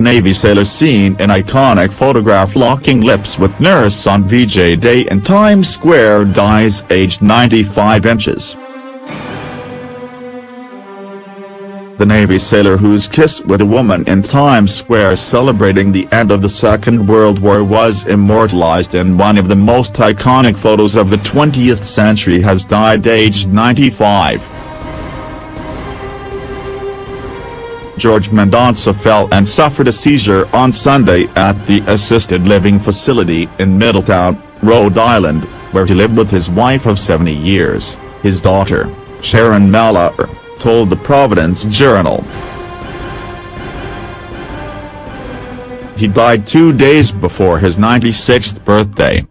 Navy sailor seen in iconic photograph locking lips with nurse on VJ Day in Times Square dies aged 95 inches. The Navy sailor whose kiss with a woman in Times Square celebrating the end of the Second World War was immortalized in one of the most iconic photos of the 20th century has died aged 95. George Mendonsa fell and suffered a seizure on Sunday at the assisted living facility in Middletown, Rhode Island, where he lived with his wife of 70 years, his daughter, Sharon Miller, told the Providence Journal. He died 2 days before his 96th birthday.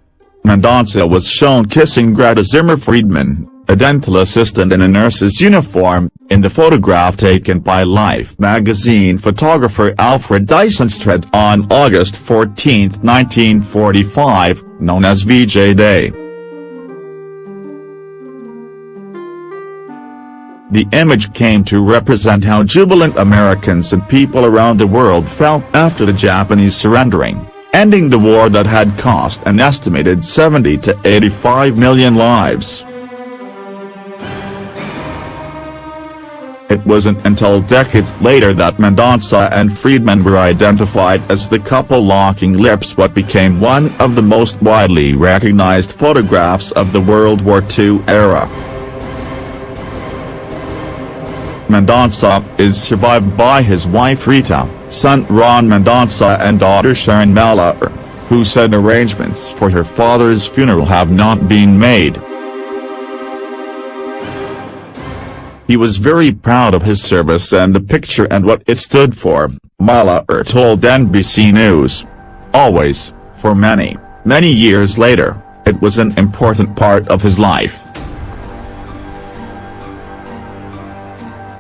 Mendonsa was shown kissing Greta Zimmer Friedman, a dental assistant in a nurse's uniform, in the photograph taken by Life magazine photographer Alfred on August 14, 1945, known as VJ Day. The image came to represent how jubilant Americans and people around the world felt after the Japanese surrendering, ending the war that had cost an estimated 70 to 85 million lives. It wasn't until decades later that Mendonsa and Friedman were identified as the couple locking lips, what became one of the most widely recognized photographs of the World War II era. Mendonsa is survived by his wife Rita, son Ron Mendonsa and daughter Sharon Miller, who said arrangements for her father's funeral have not been made. He was very proud of his service and the picture and what it stood for, Miller told NBC News. Always, for many, many years later, it was an important part of his life.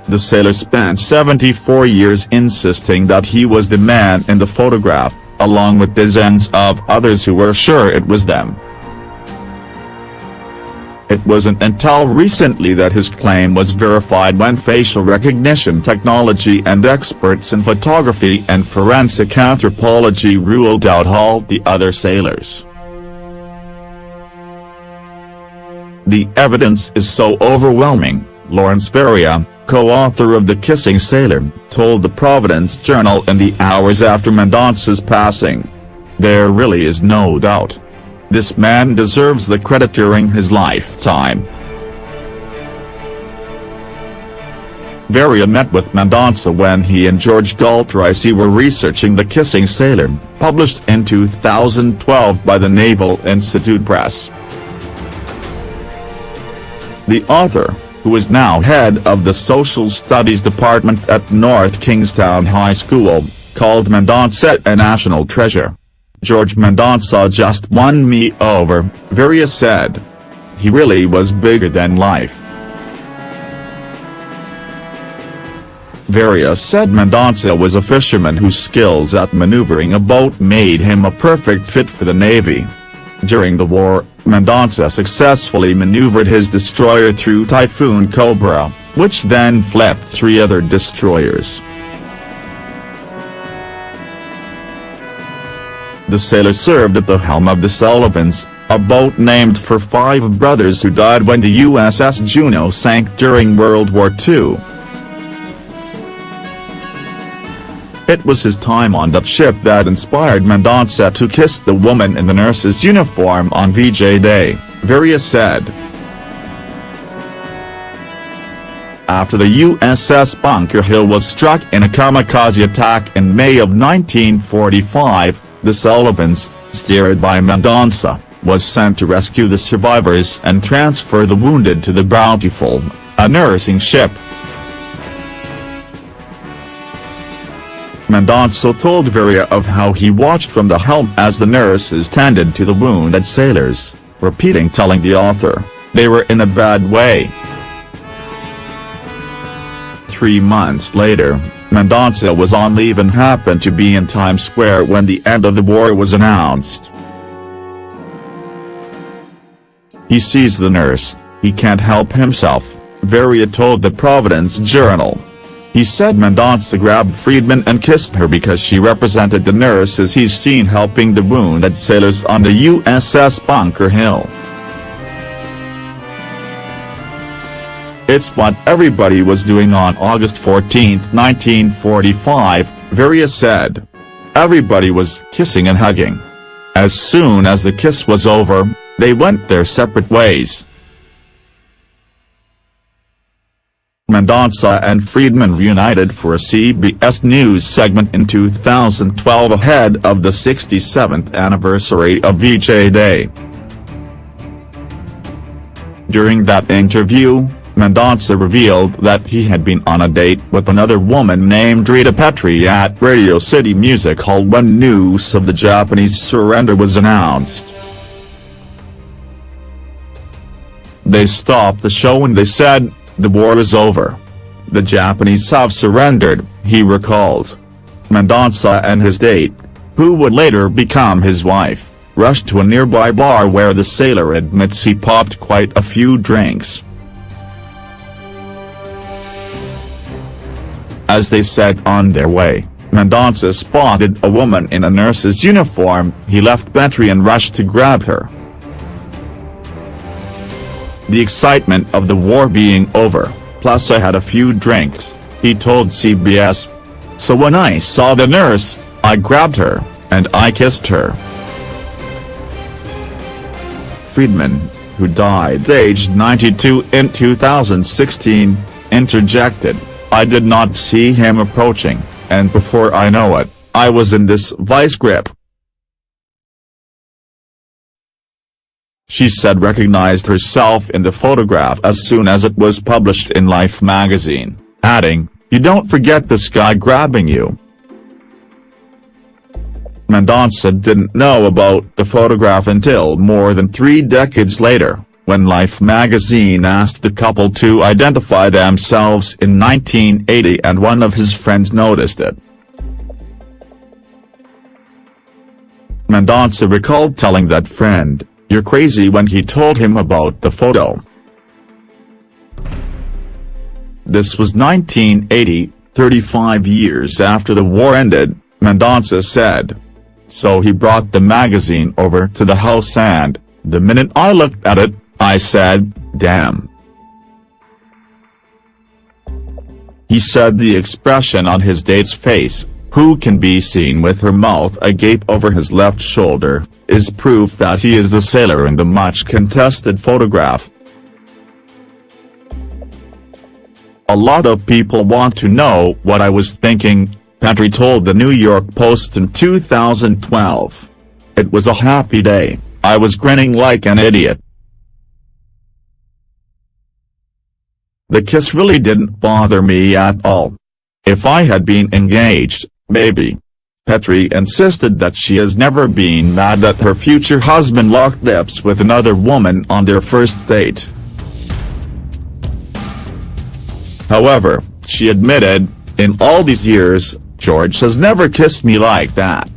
The sailor spent 74 years insisting that he was the man in the photograph, along with dozens of others who were sure it was them. It wasn't until recently that his claim was verified when facial recognition technology and experts in photography and forensic anthropology ruled out all the other sailors. The evidence is so overwhelming, Lawrence Veria, co-author of The Kissing Sailor, told the Providence Journal in the hours after Mendonsa's passing. There really is no doubt. This man deserves the credit during his lifetime. Veria met with Mendonsa when he and George Galtraisi were researching The Kissing Sailor, published in 2012 by the Naval Institute Press. The author, who is now head of the Social Studies Department at North Kingstown High School, called Mendonsa a national treasure. George Mendonsa just won me over, Veria said. He really was bigger than life. Veria said Mendonsa was a fisherman whose skills at maneuvering a boat made him a perfect fit for the Navy. During the war, Mendonsa successfully maneuvered his destroyer through Typhoon Cobra, which then flipped 3 other destroyers. The sailor served at the helm of the Sullivans, a boat named for 5 brothers who died when the USS Juno sank during World War II. It was his time on that ship that inspired Mendonsa to kiss the woman in the nurse's uniform on VJ Day, Veria said. After the USS Bunker Hill was struck in a kamikaze attack in May of 1945, the Sullivans, steered by Mendonsa, was sent to rescue the survivors and transfer the wounded to the Bountiful, a nursing ship. Mendonsa told Veria of how he watched from the helm as the nurses tended to the wounded sailors, repeating telling the author, "They were in a bad way." 3 months later, Mendonsa was on leave and happened to be in Times Square when the end of the war was announced. He sees the nurse, he can't help himself, Veria told the Providence Journal. He said Mendonsa grabbed Friedman and kissed her because she represented the nurses he's seen helping the wounded sailors on the USS Bunker Hill. "It's what everybody was doing on August 14, 1945, Varia said. Everybody was kissing and hugging. As soon as the kiss was over, they went their separate ways." Mendonsa and Friedman reunited for a CBS News segment in 2012 ahead of the 67th anniversary of VJ Day. During that interview, Mendonsa revealed that he had been on a date with another woman named Rita Petrie at Radio City Music Hall when news of the Japanese surrender was announced. "They stopped the show and they said, 'The war is over. The Japanese have surrendered,'" he recalled. Mendonsa and his date, who would later become his wife, rushed to a nearby bar where the sailor admits he popped quite a few drinks. As they set on their way, Mendonsa spotted a woman in a nurse's uniform. He left Petrie and rushed to grab her. "The excitement of the war being over, plus I had a few drinks," he told CBS. "So when I saw the nurse, I grabbed her, and I kissed her." Friedman, who died aged 92 in 2016, interjected, "I did not see him approaching, and before I know it, I was in this vice grip." She said recognized herself in the photograph as soon as it was published in Life magazine, adding, "You don't forget this guy grabbing you." Mendonsa didn't know about the photograph until more than 3 decades later, when Life magazine asked the couple to identify themselves in 1980 and one of his friends noticed it. Mendonsa recalled telling that friend, "You're crazy," when he told him about the photo. This was 1980, 35 years after the war ended, Mendonsa said. "So he brought the magazine over to the house and, the minute I looked at it, I said, 'Damn.'" He said the expression on his date's face, who can be seen with her mouth agape over his left shoulder, is proof that he is the sailor in the much-contested photograph. "A lot of people want to know what I was thinking," Petrie told the New York Post in 2012. "It was a happy day, I was grinning like an idiot. The kiss really didn't bother me at all. If I had been engaged, maybe." Petrie insisted that she has never been mad that her future husband locked lips with another woman on their first date. However, she admitted, "In all these years, George has never kissed me like that."